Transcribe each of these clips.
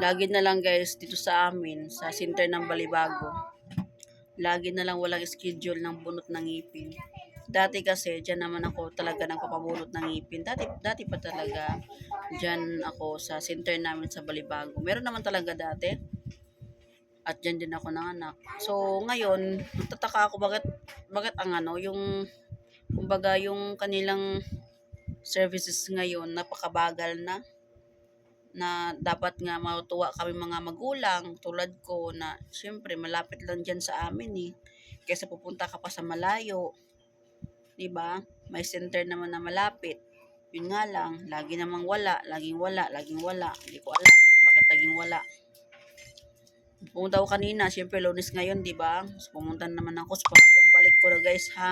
Lagi na lang guys dito sa amin, sa center ng Balibago. Lagi na lang walang schedule ng bunot ng ngipin. Dati kasi, dyan naman ako talaga nagpapabunot ng ngipin. Dati pa talaga, dyan ako sa center namin sa Balibago. Meron naman talaga dati. At dyan din ako nanganak. So, ngayon, nagtataka ako bakit ang yung, kumbaga, yung kanilang services ngayon, napakabagal na dapat nga matuwa kami mga magulang tulad ko na syempre malapit lang dyan sa amin kaysa pupunta ka pa sa malayo, 'di ba? May center naman na malapit. Yun nga lang, laging wala. Hindi ko alam bakit laging wala. Pumunta ko kanina, syempre Lunes ngayon, 'di ba? So, pumunta naman ako sa pangatlong balik ko na guys ha.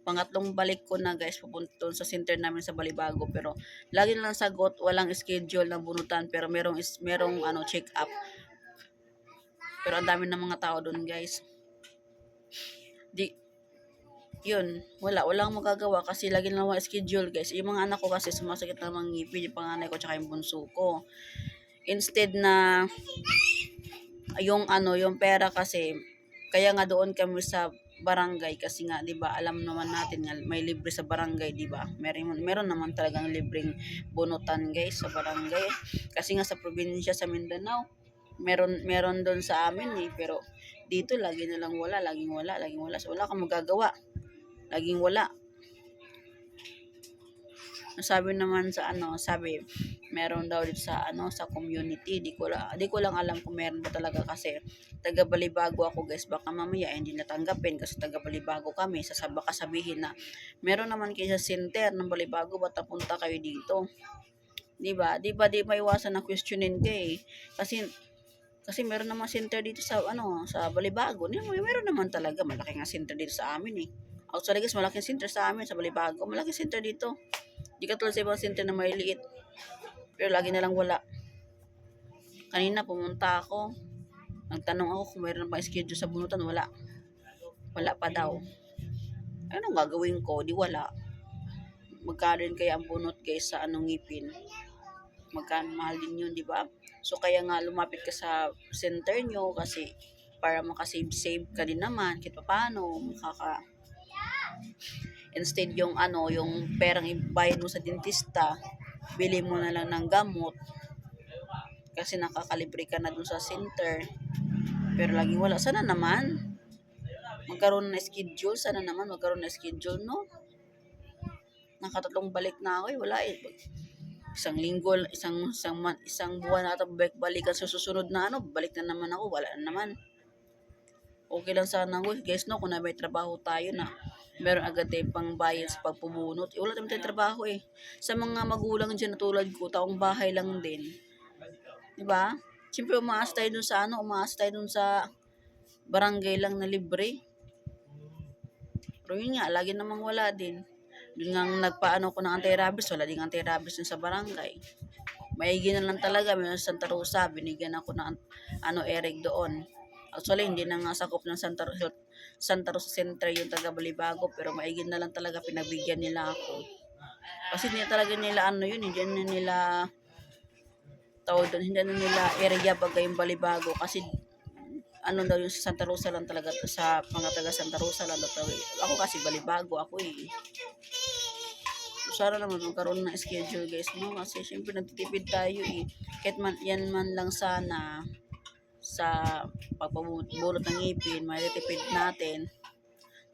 Pangatlong balik ko na guys pupunta doon sa center namin sa Balibago pero lagi na lang sagot, walang schedule ng bunutan pero merong check up. Pero ang dami ng mga tao doon guys. Di yun, walang magagawa kasi lagi na lang walang schedule guys. Yung mga anak ko kasi sumasakit na mga ngipin, yung panganay ko tsaka yung bunso ko. Instead na yung pera kasi kaya nga doon kami sa barangay kasi nga 'di ba alam naman natin nga may libre sa barangay 'di ba, meron naman talagang libreng bunutan guys sa barangay kasi nga sa probinsya sa Mindanao meron doon sa amin pero dito laging wala so wala kang magagawa, laging wala. Sabi naman sa sabi meron daw dito sa community. Di ko lang alam kung meron ba talaga kasi taga Balibago ako guys. Baka mamaya hindi natanggapin kasi taga Balibago kami. Baka sabihin na meron naman kayo sa center ng Balibago, ba't napunta kayo dito? Di ba? Di maiwasan na questionin ka Kasi meron naman center dito sa Balibago. Meron naman talaga malaki nga center dito sa amin Actually guys, malaking center sa amin sa Balibago. Malaking center dito. Di katulad sa ibang center na maliliit. Pero lagi na lang wala. Kanina pumunta ako. Nagtanong ako kung mayroon pang schedule sa bunutan. Wala. Wala pa daw. Anong gagawin ko? Di wala. Magkano din kaya ang bunot guys sa ngipin? Magkano mahal din yun, di ba? So kaya nga lumapit ka sa center nyo kasi para makasave ka din naman. Kahit paano, instead yung perang ibayad mo sa dentista, bili mo na lang ng gamot kasi nakakalibre ka na dun sa center pero lagi wala. Sana naman magkaroon ng schedule no. Nakatatlong balik na ako wala isang linggo, isang buwan na ata balikan sa susunod na balik na naman ako, wala na naman. Okay lang sana guys no kung may trabaho tayo na meron agad tayong pangbayad sa pagpubunot. Wala tayong trabaho Sa mga magulang dyan na tulad ko, taong bahay lang din. Diba? Siyempre umaasa tayo dun sa barangay lang na libre. Pero yun nga, lagi namang wala din. Doon nga nagpaano ko ng anti-rabies, wala din anti-rabies dun sa barangay. Maigi na lang talaga, may Santa Rosa, binigyan ako ng Eric doon. Actually, hindi na nga sakop ng Santa Rosa Center yung taga Balibago, pero maigin na lang talaga pinagbigyan nila ako. Kasi hindi talaga nila hindi na nila hindi na nila area bagay yung Balibago kasi daw yung sa Santa Rosa lang talaga sa mga taga Santa Rosa lang daw. Ako kasi Balibago ako So, sana naman magkaroon ng schedule guys no kasi syempre nagtitipid tayo kahit yan man lang sana sa pagpabunot ng ngipin, matitipid natin.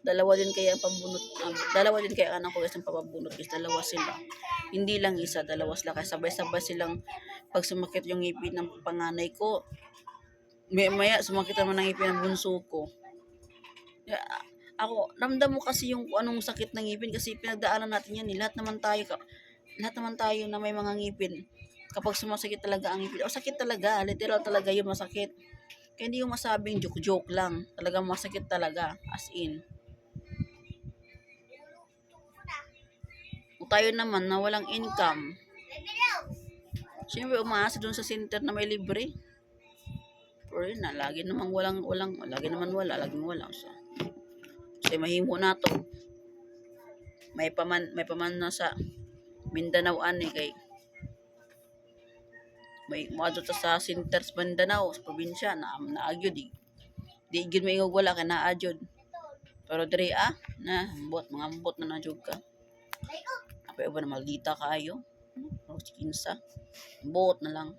Dalawa din kaya ang anak ko guys ang papabunot guys, dalawa sila. Hindi lang isa, dalawa sila kasi sabay-sabay silang pag sumakit yung ngipin ng panganay ko, maya sumakit naman ng ngipin ng bunso ko. Ako, ramdam mo kasi yung anong sakit ng ngipin kasi pinagdaanan natin yan lahat naman tayo na may mga ngipin. Kapag sumasakit talaga ang ngipin, sakit talaga, literal talaga yung masakit. Kaya hindi yung masabing joke lang. Talagang masakit talaga, as in. Kung tayo naman na walang income, siyempre umaasa dun sa center na may libre. Pero yun na, lagi naman laging wala. So mahimo na to. May paman na sa Mindanao kay may moadto ta sa Centers Mindanao sa probinsya naagyo di gyud maingog wala kay naa jud. Pero diri na mga ambot na jud ka. Apay uban na maldita kaayo. O kinsa. Buot na lang.